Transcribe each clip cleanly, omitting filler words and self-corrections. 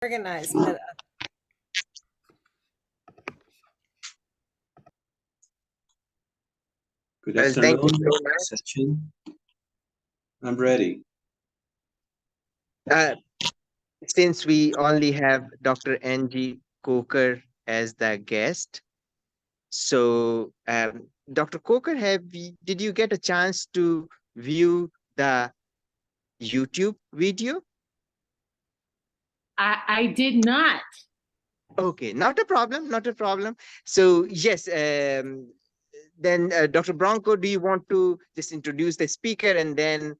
organized, but Good Well, thank you afternoon, so much. session. I'm ready. Uh, since we only have Dr. Angie Coker as the guest, so Dr. Coker, did you get a chance to view the YouTube video? I did not. Okay, not a problem, not a problem. So yes, then Dr. Bronco, do you want to just introduce the speaker and then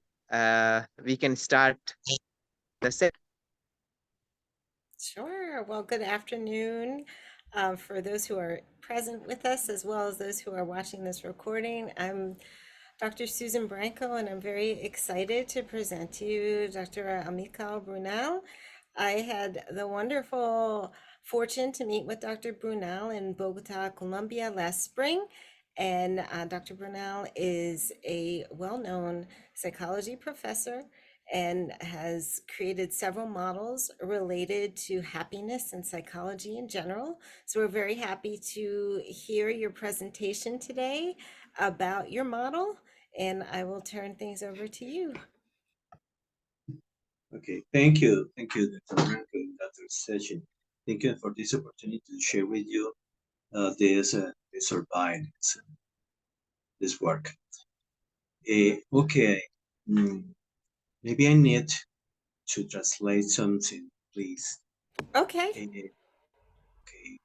we can start the session? sure. Well, good afternoon for those who are present with us, as well as those who are watching this recording. I'm Dr. Susan Branco, and I'm very excited to present to you Dr. Amical Brunel. I had the wonderful fortune to meet with Dr. Brunel in Bogota, Colombia last spring. And Dr. Brunel is a well-known psychology professor and has created several models related to happiness and psychology in general. So we're very happy to hear your presentation today about your model, and I will turn things over to you. Okay, thank you, Dr. Franco, Dr. Session. Thank you for this opportunity to share with you this survive this work. Okay, maybe I need to translate something, please. Okay. Okay.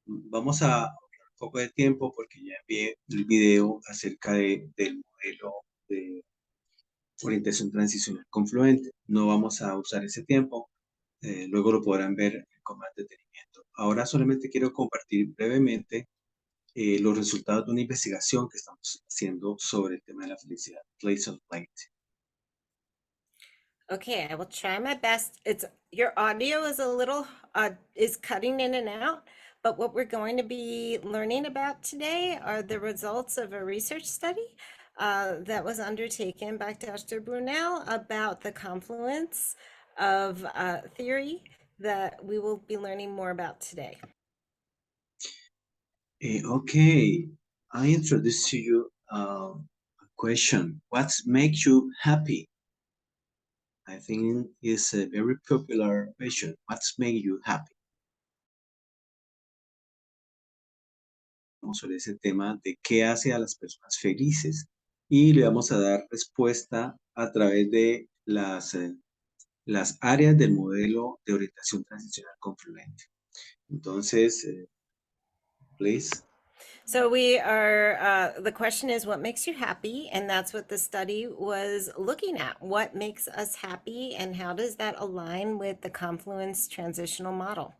Vamos a ahorrar un poco de tiempo porque ya envié el video acerca del modelo de orientación transicional confluente. No vamos a usar ese tiempo, luego lo podrán ver con más detenimiento. Ahora solamente quiero compartir brevemente los resultados de una investigación que estamos haciendo sobre el tema de la felicidad. Place of light. Okay, I will try my best. It's your audio is a little is cutting in and out, but what we're going to be learning about today are the results of a research study that was undertaken by Dr. Brunel about the confluence of theory that we will be learning more about today. Okay, I introduce to you a question. What makes you happy? I think it's a very popular question. What makes you happy? Vamos sobre ese tema de qué hace a las personas felices y le vamos a dar respuesta a través de las áreas del modelo de orientación transicional confluente. Entonces, please. So we are, the question is what makes you happy? And that's what the study was looking at. What makes us happy and how does that align with the Confluence transitional model?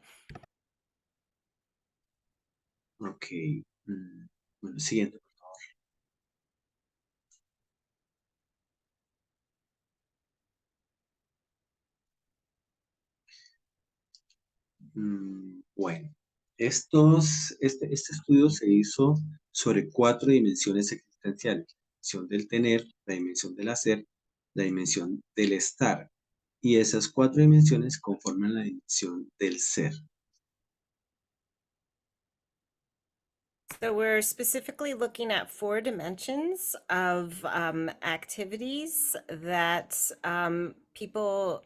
Ok. Bueno, siguiente, por favor. Bueno, este estudio se hizo sobre 4 dimensiones existenciales: la dimensión del tener, la dimensión del hacer, la dimensión del estar. Y esas 4 dimensiones conforman la dimensión del ser. So we're specifically looking at 4 dimensions of activities that people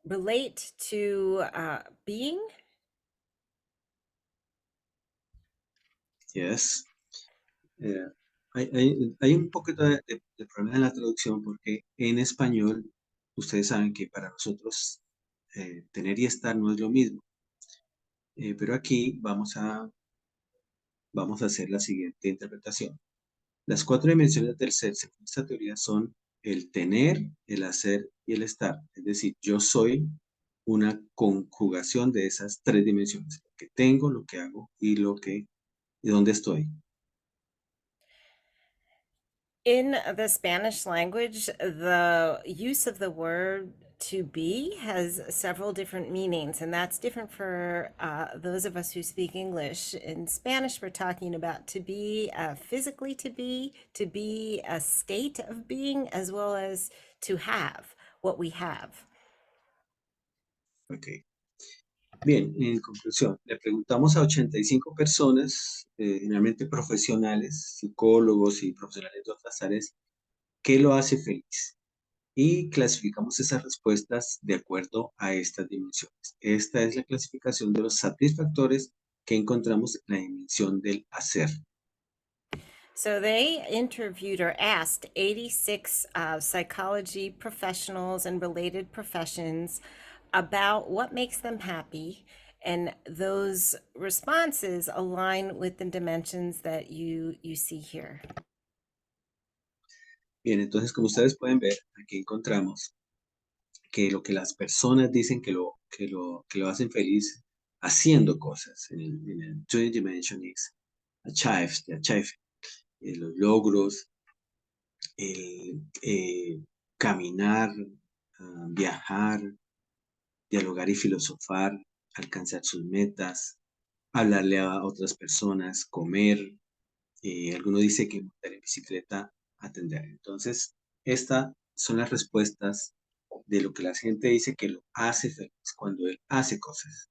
relate to being. Yes. Hay un poquito de problema en la traducción porque en español ustedes saben que para nosotros tener y estar no es lo mismo. Pero aquí vamos a hacer la siguiente interpretación. Las 4 dimensiones del ser, según esta teoría, son el tener, el hacer y el estar. Es decir, yo soy una conjugación de esas 3 dimensiones: lo que tengo, lo que hago y dónde estoy. In the Spanish language, the use of the word to be has several different meanings, and that's different for those of us who speak English. In Spanish, we're talking about to be physically to be a state of being, as well as to have, what we have. Ok. Bien, en conclusión, le preguntamos a 85 personas, generalmente profesionales, psicólogos y profesionales de otras áreas, ¿qué lo hace feliz? Y clasificamos esas respuestas de acuerdo a estas dimensiones. Esta es la clasificación de los satisfactores que encontramos en la dimensión del hacer. So they interviewed or asked 86 psychology professionals and related professions about what makes them happy. And those responses align with the dimensions that you see here. Bien, entonces como ustedes pueden ver, aquí encontramos que lo que las personas dicen que lo hacen feliz haciendo cosas. En el Twin Dimension is achieve, los logros, el caminar, viajar, dialogar y filosofar, alcanzar sus metas, hablarle a otras personas, comer. Alguno dice que montar en bicicleta, atender. Entonces, estas son las respuestas de lo que la gente dice que lo hace feliz cuando él hace cosas.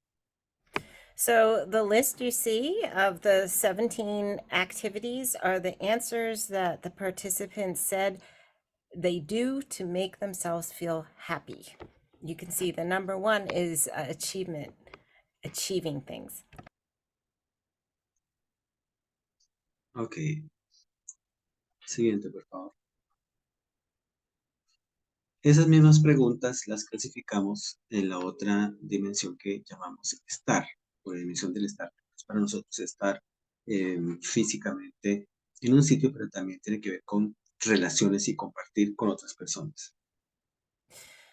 So the list you see of the 17 activities are the answers that the participants said they do to make themselves feel happy. You can see the number one is achievement, achieving things. Ok. Siguiente, por favor. Esas mismas preguntas las clasificamos en la otra dimensión que llamamos estar, o la dimensión del estar. Es para nosotros estar físicamente en un sitio, pero también tiene que ver con relaciones y compartir con otras personas.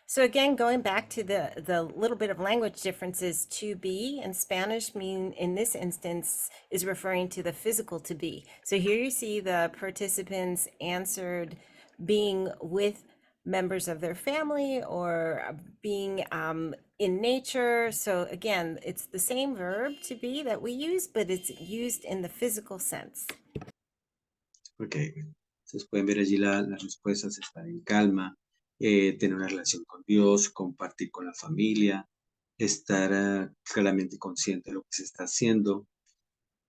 So again, going back to the little bit of language differences, to be in Spanish mean in this instance is referring to the physical to be. So here you see the participants answered being with members of their family or being in nature. So again, it's the same verb to be that we use, but it's used in the physical sense. Ok, entonces pueden ver allí las respuestas, estar en calma, tener una relación con Dios, compartir con la familia, estar claramente consciente de lo que se está haciendo,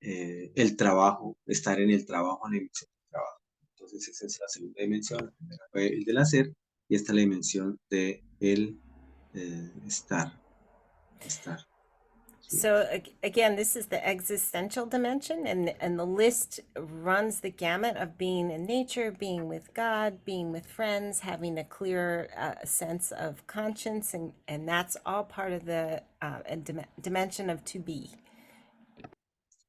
el trabajo, estar en el trabajo, en la dimensión del trabajo. Entonces esa es la segunda dimensión, la primera fue el del hacer y esta es la dimensión de el estar. Sí. So again, this is the existential dimension, and the list runs the gamut of being in nature, being with God, being with friends, having a clear sense of conscience, and that's all part of the dimension of to be.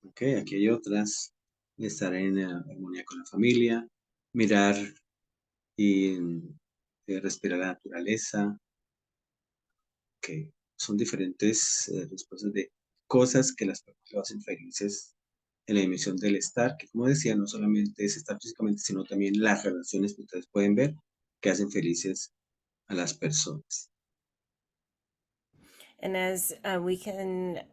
Ok, aquí hay otras, estar en armonía con la familia, mirar y respirar la naturaleza. Ok, son diferentes respuestas de cosas que las personas lo hacen felices en la dimensión del estar, que como decía, no solamente es estar físicamente, sino también las relaciones que ustedes pueden ver que hacen felices a las personas. And as we can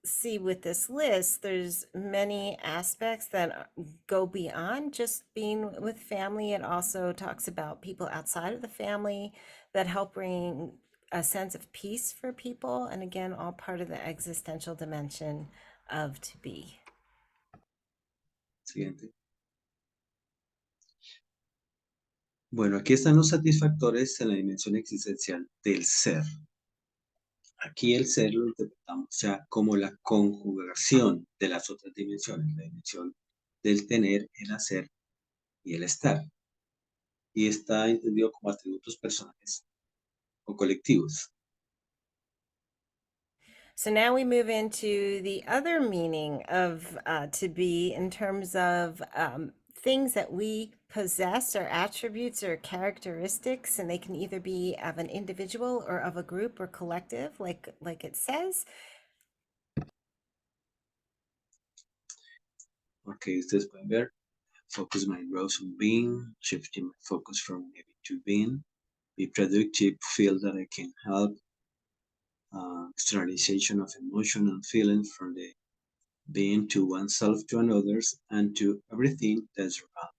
see with this list, there's many aspects that go beyond just being with family. It also talks about people outside of the family that help bring a sense of peace for people. And again, all part of the existential dimension of to be. Siguiente. Bueno, aquí están los satisfactores en la dimensión existencial del ser. Aquí el ser lo interpretamos ya como la conjugación de las otras dimensiones, la dimensión del tener, el hacer y el estar. Y está entendido como atributos personales o colectivos. So now we move into the other meaning of to be in terms of things that we possess or attributes or characteristics, and they can either be of an individual or of a group or collective, like it says. Ok, ustedes pueden ver, focus my growth on being, shifting my focus from having to being, be productive, feel that I can help, externalization of emotion and feelings from the being to oneself to others and to everything that's around.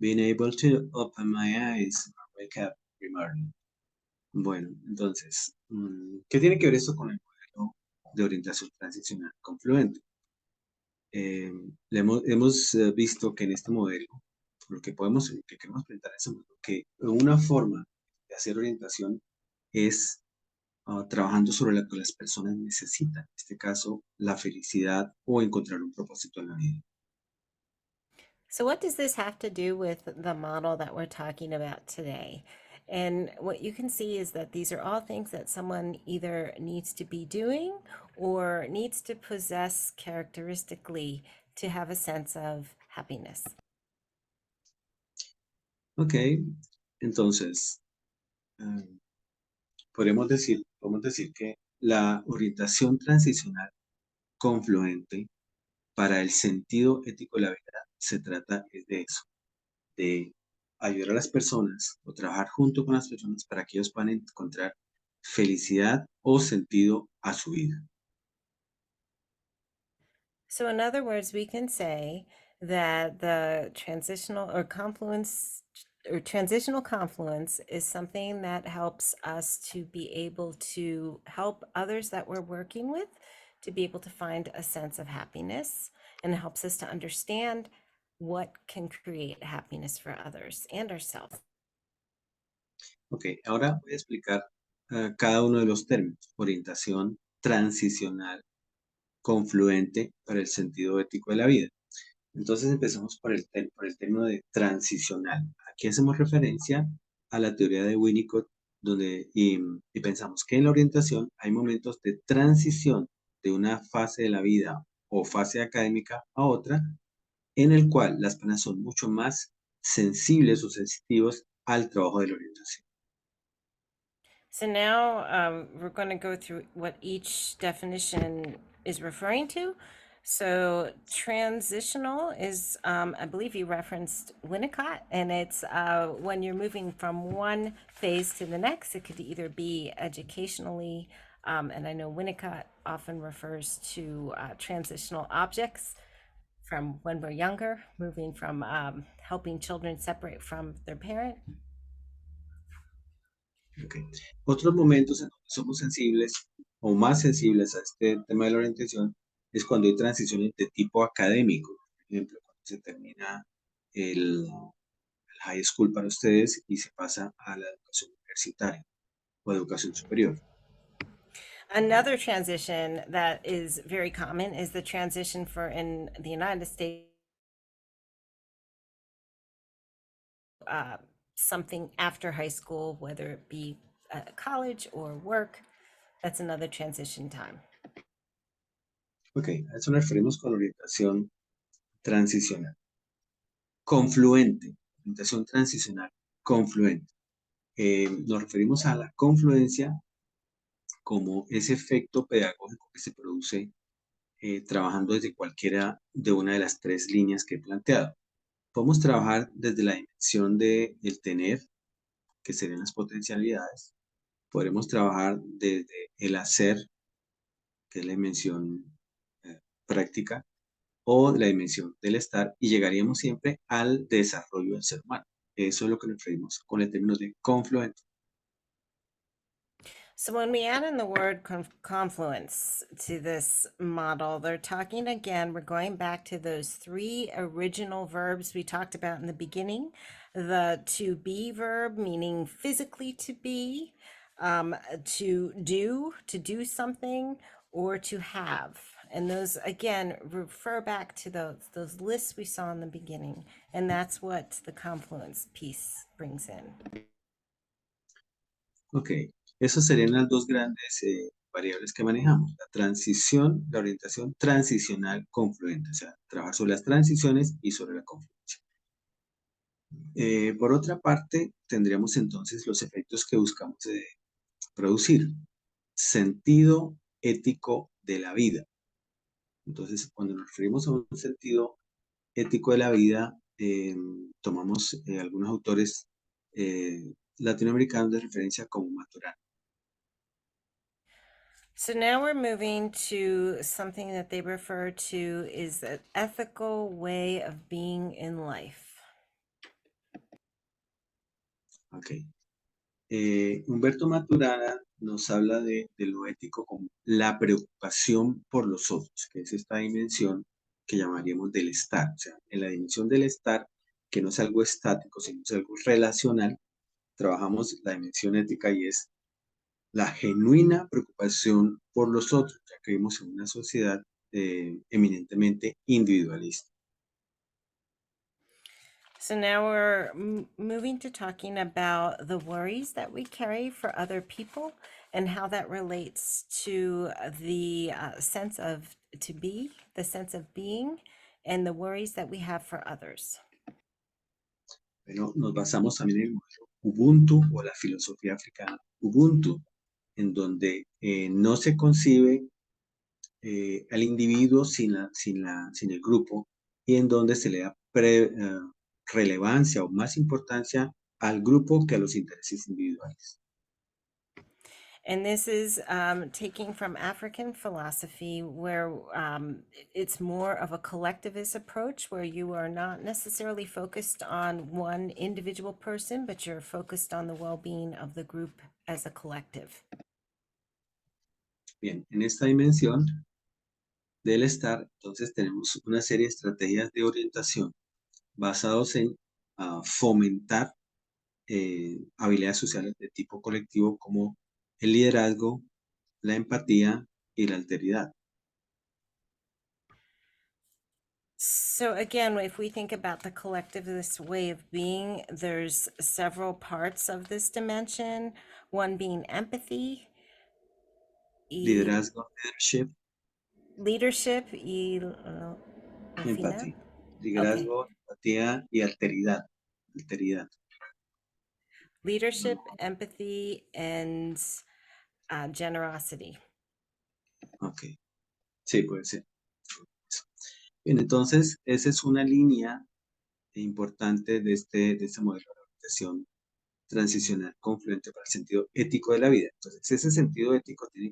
Being able to open my eyes and wake up every morning. Bueno, entonces, ¿qué tiene que ver esto con el modelo de orientación transicional confluente? Hemos visto que en este modelo, lo que queremos presentar en este modelo, que una forma de hacer orientación es trabajando sobre lo que las personas necesitan, en este caso, la felicidad o encontrar un propósito en la vida. So, what does this have to do with the model that we're talking about today? And what you can see is that these are all things that someone either needs to be doing or needs to possess characteristically to have a sense of happiness. Ok, entonces, eh, podemos decir que la orientación transicional confluente para el sentido ético de la vida se trata es de eso, de ayudar a las personas o trabajar junto con las personas para que ellos puedan encontrar felicidad o sentido a su vida. So, in other words, we can say that the transitional confluence is something that helps us to be able to help others that we're working with to be able to find a sense of happiness, and helps us to understand what can create happiness for others and ourselves. Ok, ahora voy a explicar cada uno de los términos. Orientación transicional confluente para el sentido ético de la vida. Entonces empezamos por el término de transicional. Aquí hacemos referencia a la teoría de Winnicott, y pensamos que en la orientación hay momentos de transición de una fase de la vida o fase académica a otra, en el cual las personas son mucho más sensibles o sensitivos al trabajo de la orientación. So now we're going to go through what each definition is referring to. So transitional is, I believe you referenced Winnicott, and it's when you're moving from one phase to the next. It could either be educationally, and I know Winnicott often refers to transitional objects from when we're younger, moving from helping children separate from their parent. Ok. Otros momentos en donde somos sensibles o más sensibles a este tema de la orientación es cuando hay transiciones de tipo académico. Por ejemplo, cuando se termina el high school para ustedes y se pasa a la educación universitaria o educación superior. Another transition that is very common is the transition for in the United States, something after high school, whether it be college or work. That's another transition time. Ok, a eso nos referimos con orientación transicional. Confluente, orientación transicional, confluente. Nos referimos a la confluencia como ese efecto pedagógico que se produce trabajando desde cualquiera de una de las tres líneas que he planteado. Podemos trabajar desde la dimensión del tener, que serían las potencialidades. Podremos trabajar desde el hacer, que es la dimensión práctica, o la dimensión del estar, y llegaríamos siempre al desarrollo del ser humano. Eso es lo que nos referimos con el término de confluente. So when we add in the word confluence to this model, they're talking again, we're going back to those three original verbs we talked about in the beginning. The to be verb, meaning physically to be, to do something, or to have. And those again refer back to those lists we saw in the beginning. And that's what the confluence piece brings in. Ok, esas serían las dos grandes variables que manejamos, la orientación transicional confluente, o sea, trabajar sobre las transiciones y sobre la confluencia. Por otra parte, tendríamos entonces los efectos que buscamos producir. Sentido ético de la vida. Entonces, cuando nos referimos a un sentido ético de la vida, tomamos algunos autores latinoamericanos de referencia como Maturana. So now we're moving to something that they refer to is an ethical way of being in life. Ok. Humberto Maturana nos habla de lo ético como la preocupación por los otros, que es esta dimensión que llamaríamos del estar. O sea, en la dimensión del estar, que no es algo estático, sino es algo relacional, trabajamos la dimensión ética y es la genuina preocupación por los otros, ya que vivimos en una sociedad eminentemente individualista. So now we're moving to talking about the worries that we carry for other people and how that relates to the sense of to be, the sense of being, and the worries that we have for others. Pero nos basamos también en el modelo Ubuntu o la filosofía africana Ubuntu, en donde no se concibe al individuo sin el grupo y en donde se le da relevancia o más importancia al grupo que a los intereses individuales. And this is taking from African philosophy, where it's more of a collectivist approach, where you are not necessarily focused on one individual person, but you're focused on the well-being of the group as a collective. Bien, en esta dimensión del estar, entonces tenemos una serie de estrategias de orientación basados en fomentar habilidades sociales de tipo colectivo como el liderazgo, la empatía y la alteridad. So again, if we think about the collective, this way of being, there's several parts of this dimension, one being empathy, Liderazgo, leadership, al final. empatía. Okay. Liderazgo, empatía y alteridad. Alteridad. Leadership, empathy, and generosity. Ok. Sí, puede ser. Bien, entonces, esa es una línea importante de este modelo de orientación transicional confluente para el sentido ético de la vida. Entonces, ese sentido ético tiene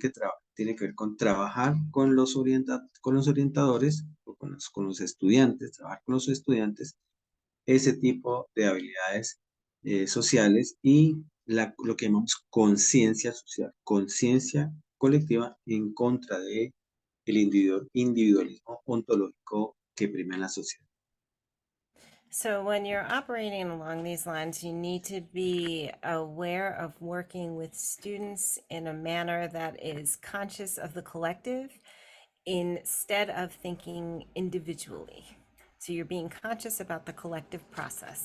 que ver con trabajar con los orientadores o con los estudiantes, trabajar con los estudiantes ese tipo de habilidades sociales y lo que llamamos conciencia social, conciencia colectiva en contra de el individualismo ontológico que prima en la sociedad. So when you're operating along these lines, you need to be aware of working with students in a manner that is conscious of the collective instead of thinking individually. So you're being conscious about the collective process.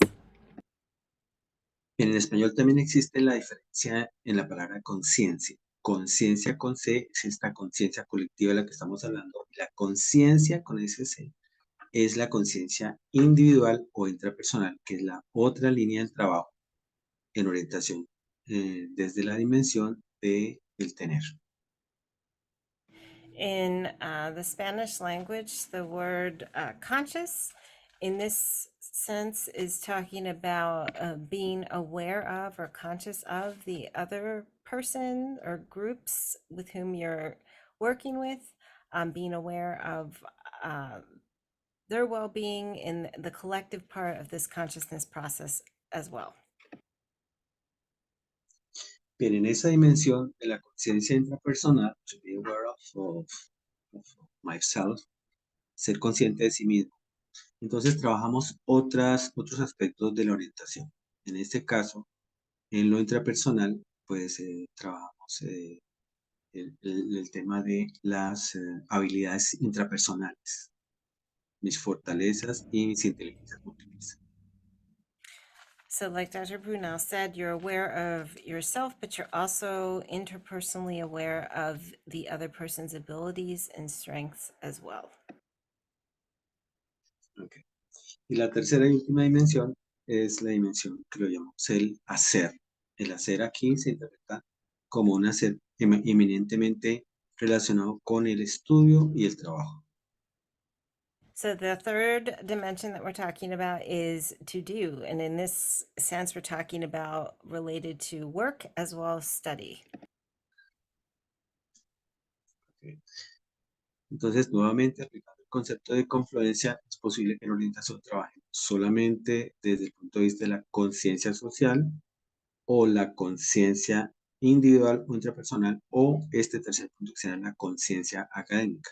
En español también existe la diferencia en la palabra conciencia. Conciencia con C es esta conciencia colectiva de la que estamos hablando. La conciencia con ese C es la conciencia individual o intrapersonal, que es la otra línea del trabajo en orientación desde la dimensión del tener. In the Spanish language, the word conscious in this sense is talking about being aware of or conscious of the other person or groups with whom you're working with, being aware of their well-being in the collective part of this consciousness process as well. Bien, en esa dimensión de la conciencia intrapersonal, to be aware of myself, ser consciente de sí mismo. Entonces trabajamos otros aspectos de la orientación. En este caso, en lo intrapersonal, pues trabajamos el tema de las habilidades intrapersonales, mis fortalezas y mis inteligencias múltiples. So, like Dr. Brunel said, you're aware of yourself, but you're also interpersonally aware of the other person's abilities and strengths as well. Okay. Y la tercera y última dimensión es la dimensión que lo llamamos el hacer. El hacer aquí se interpreta como un hacer eminentemente relacionado con el estudio y el trabajo. So, the third dimension that we're talking about is to do. And in this sense, we're talking about related to work as well as study. Okay. Entonces, nuevamente, aplicando el concepto de confluencia, es posible que en orientación trabajemos solamente desde el punto de vista de la conciencia social, o la conciencia individual o intrapersonal, o este tercer punto que será la conciencia académica.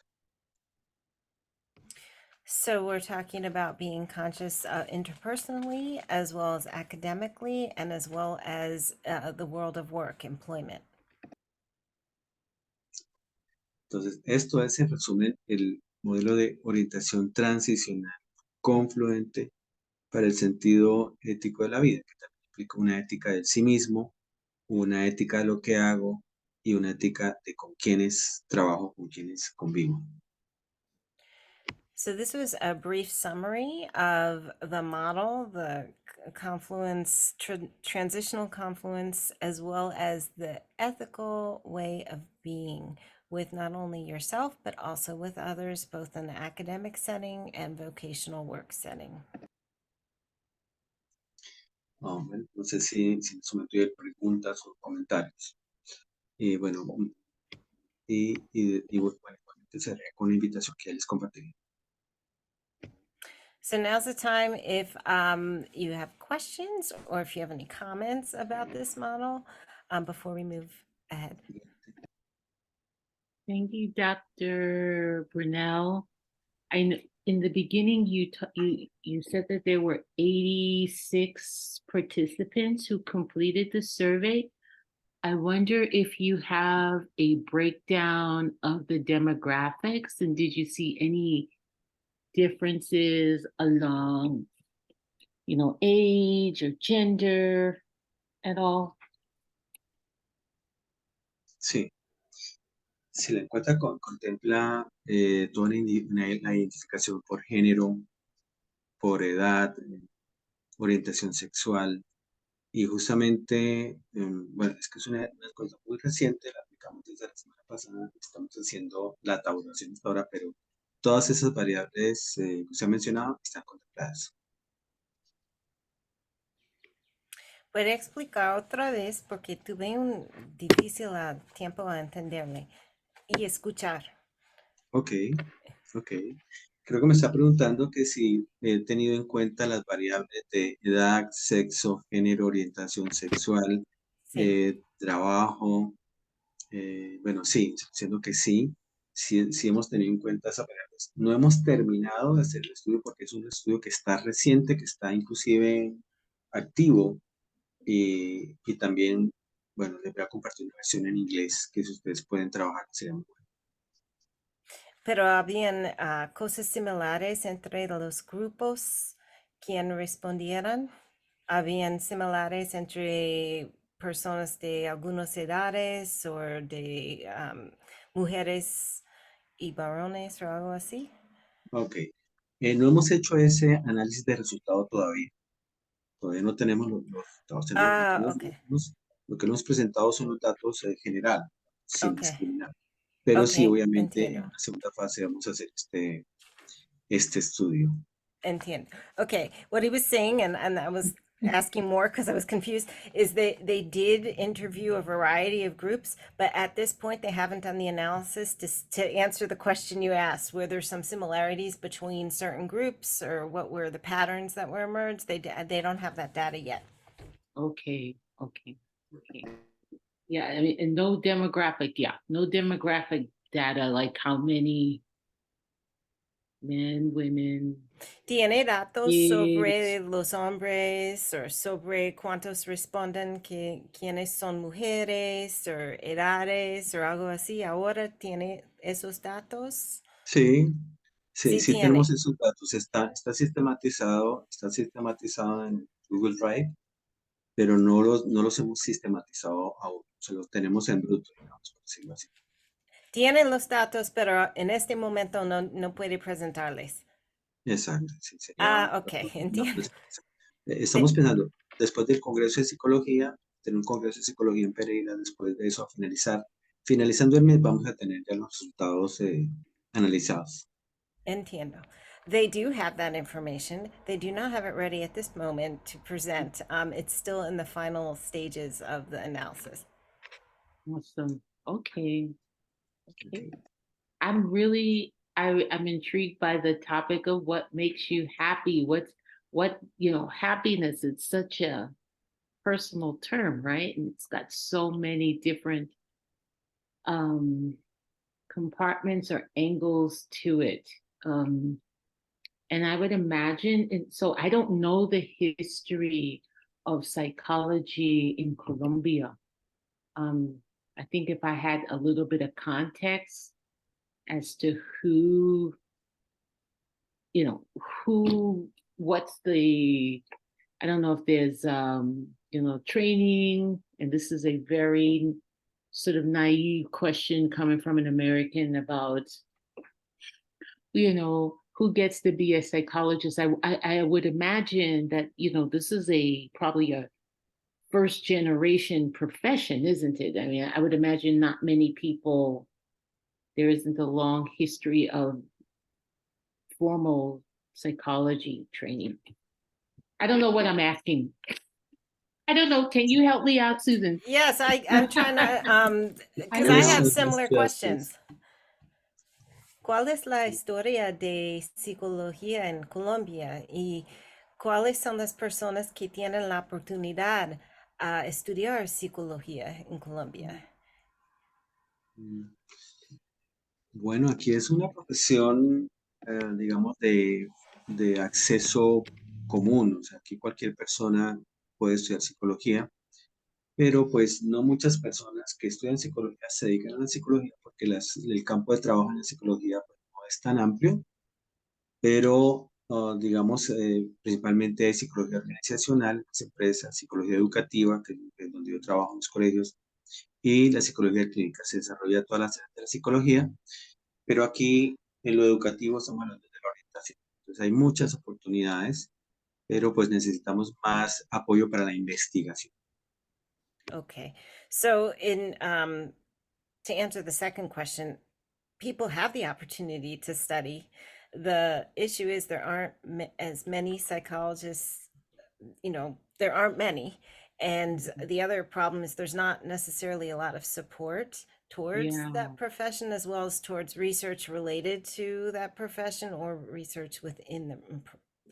So we're talking about being conscious interpersonally, as well as academically, and as well as the world of work, employment. Entonces, esto es en resumen el modelo de orientación transicional confluente para el sentido ético de la vida, que también implica una ética del sí mismo, una ética de lo que hago y una ética de con quienes trabajo, con quienes convivo. So this was a brief summary of the model, the confluence, transitional confluence, as well as the ethical way of being with not only yourself, but also with others, both in the academic setting and vocational work setting. Bueno, no sé si en su momento hay preguntas o comentarios. Y bueno, bueno, igualmente cerré con la invitación que ya les compartí. So now's the time if you have questions or if you have any comments about this model before we move ahead. Thank you, Dr. Brunel. In the beginning, you said that there were 86 participants who completed the survey. I wonder if you have a breakdown of the demographics, and did you see any differences along, age or gender at all? Sí. Si la encuesta contempla toda la identificación por género, por edad, orientación sexual, y justamente, bueno, es que es una cosa muy reciente, la aplicamos desde la semana pasada, estamos haciendo la tabulación hasta ahora, pero todas esas variables que se han mencionado están contempladas. ¿Puede explicar otra vez? Porque tuve un difícil tiempo a entenderle y escuchar. Ok. Creo que me está preguntando que si he tenido en cuenta las variables de edad, sexo, género, orientación sexual, Sí. trabajo. Bueno, sí, siendo que sí hemos tenido en cuenta esas variables. No hemos terminado de hacer el estudio porque es un estudio que está reciente, que está inclusive activo, y también, bueno, les voy a compartir una versión en inglés que si ustedes pueden trabajar sería muy bueno. Pero habían cosas similares entre los grupos quien respondieran. Habían similares entre personas de algunas edades o de mujeres y varones o algo así. Ok. No hemos hecho ese análisis de resultado todavía. Todavía no tenemos los resultados. Ok. Lo que hemos presentado son los datos general, sin Ok. discriminar. Pero sí, Ok, obviamente, en entiendo. una segunda fase vamos a hacer este estudio. Entiendo. Okay, what he was saying, and I was asking more because I was confused, is they did interview a variety of groups, but at this point they haven't done the analysis to answer the question you asked. Were there some similarities between certain groups, or what were the patterns that were emerged? They don't have that data yet. Okay. Yeah, I mean, and no demographic data, like how many men, women, ¿Tiene datos kids. sobre los hombres o sobre cuántos responden que quiénes son mujeres o edades o algo así? ¿Ahora tiene esos datos? Sí, Sí sí tenemos tiene. esos datos. Está sistematizado en Google Drive, pero no los hemos sistematizado aún. Se los tenemos en bruto, digamos, por decirlo así. Tienen los datos, pero en este momento no puede presentarles. Exacto, sí, sería Ok, una entiendo. presentación. Estamos pensando, después del Congreso de Psicología, tener un Congreso de Psicología en Pereira, después de eso, finalizando el mes, vamos a tener ya los resultados analizados. Entiendo. They do have that information. They do not have it ready at this moment to present. It's still in the final stages of the analysis. Awesome. Okay. Okay. I'm intrigued by the topic of what makes you happy. Happiness. It's such a personal term, right? And it's got so many different compartments or angles to it. And I would imagine, and so I don't know the history of psychology in Colombia. I think if I had a little bit of context as to who, what's the, I don't know if there's, training, and this is a very sort of naive question coming from an American about, who gets to be a psychologist. I would imagine that, this is probably a first generation profession, isn't it? I mean, I would imagine not many people, there isn't a long history of formal psychology training. I don't know what I'm asking. I don't know. Can you help me out, Susan? Yes, I'm trying to, because I don't have know. similar Yes. questions. ¿Cuál es la historia de psicología en Colombia y cuáles son las personas que tienen la oportunidad a estudiar psicología en Colombia? Bueno, aquí es una profesión, digamos, de acceso común. O sea, aquí cualquier persona puede estudiar psicología, pero pues no muchas personas que estudian psicología se dedican a la psicología porque el campo de trabajo en la psicología pues, no es tan amplio, pero digamos, principalmente hay psicología organizacional, las empresas, psicología educativa, que es donde yo trabajo en los colegios, y la psicología clínica. Se desarrolla todas las áreas de la psicología, pero aquí en lo educativo estamos hablando de la orientación. Entonces hay muchas oportunidades, pero pues necesitamos más apoyo para la investigación. Okay, so to answer the second question, people have the opportunity to study. The issue is there aren't as many psychologists, there aren't many. And the other problem is there's not necessarily a lot of support towards that profession, as well as towards research related to that profession or research within the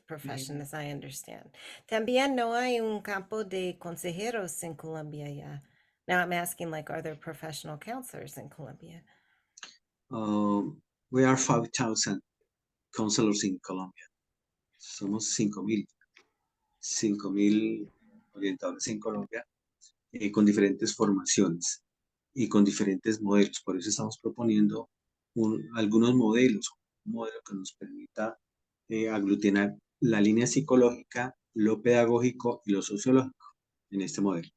profession, as I understand. También no hay un campo de consejeros en Colombia ya. Now I'm asking, like, are there professional counselors in Colombia? We are 5,000 counselors in Colombia. Somos 5,000 orientadores en Colombia con diferentes formaciones y con diferentes modelos. Por eso estamos proponiendo algunos modelos, un modelo que nos permita aglutinar la línea psicológica, lo pedagógico y lo sociológico en este modelo.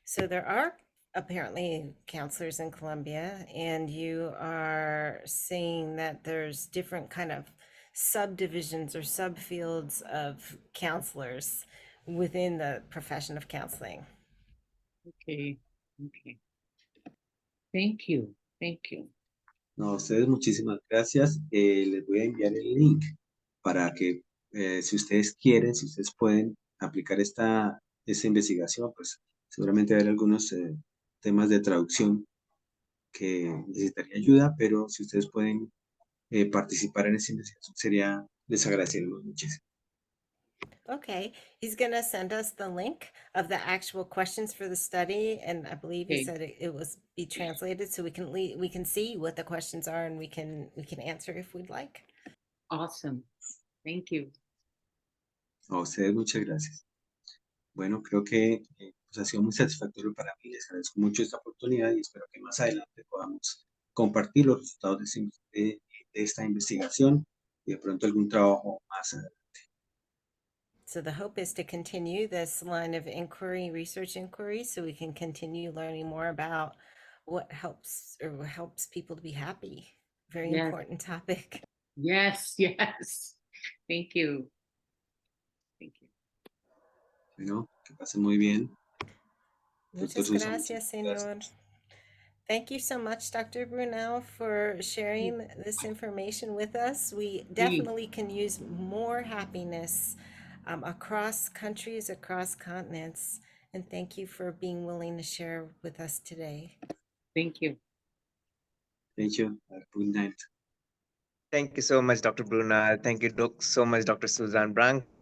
So there are apparently counselors in Colombia, and you are saying that there's different kind of subdivisions or subfields of counselors within the profession of counseling. Okay. Thank you. No, a ustedes muchísimas gracias. Les voy a enviar el link para que si ustedes quieren, si ustedes pueden aplicar esta investigación, pues seguramente habrá algunos temas de traducción que necesitaría ayuda, pero si ustedes pueden participar en esta investigación, les agradeceríamos muchísimo. Okay, he's going to send us the link of the actual questions for the study, and I believe he Okay. said it was be translated so we can see what the questions are, and we can answer if we'd like. Awesome. Thank you. A ustedes muchas gracias. Bueno, creo que pues ha sido muy satisfactorio para mí. Les agradezco mucho esta oportunidad y espero que más adelante podamos compartir los resultados de esta investigación y de pronto algún trabajo más adelante. So the hope is to continue this line of research inquiry, so we can continue learning more about what helps people to be happy. Very important topic. Yes. Thank you. Bueno, que pasen muy bien. Muchas gracias, señor. Thank you so much, Dr. Brunel, for sharing this information with us. We definitely can use more happiness across countries, across continents. And thank you for being willing to share with us today. Thank you. Thank you. Good night. Thank you so much, Dr. Brunel. Thank you so much, Dr. Susan Branco.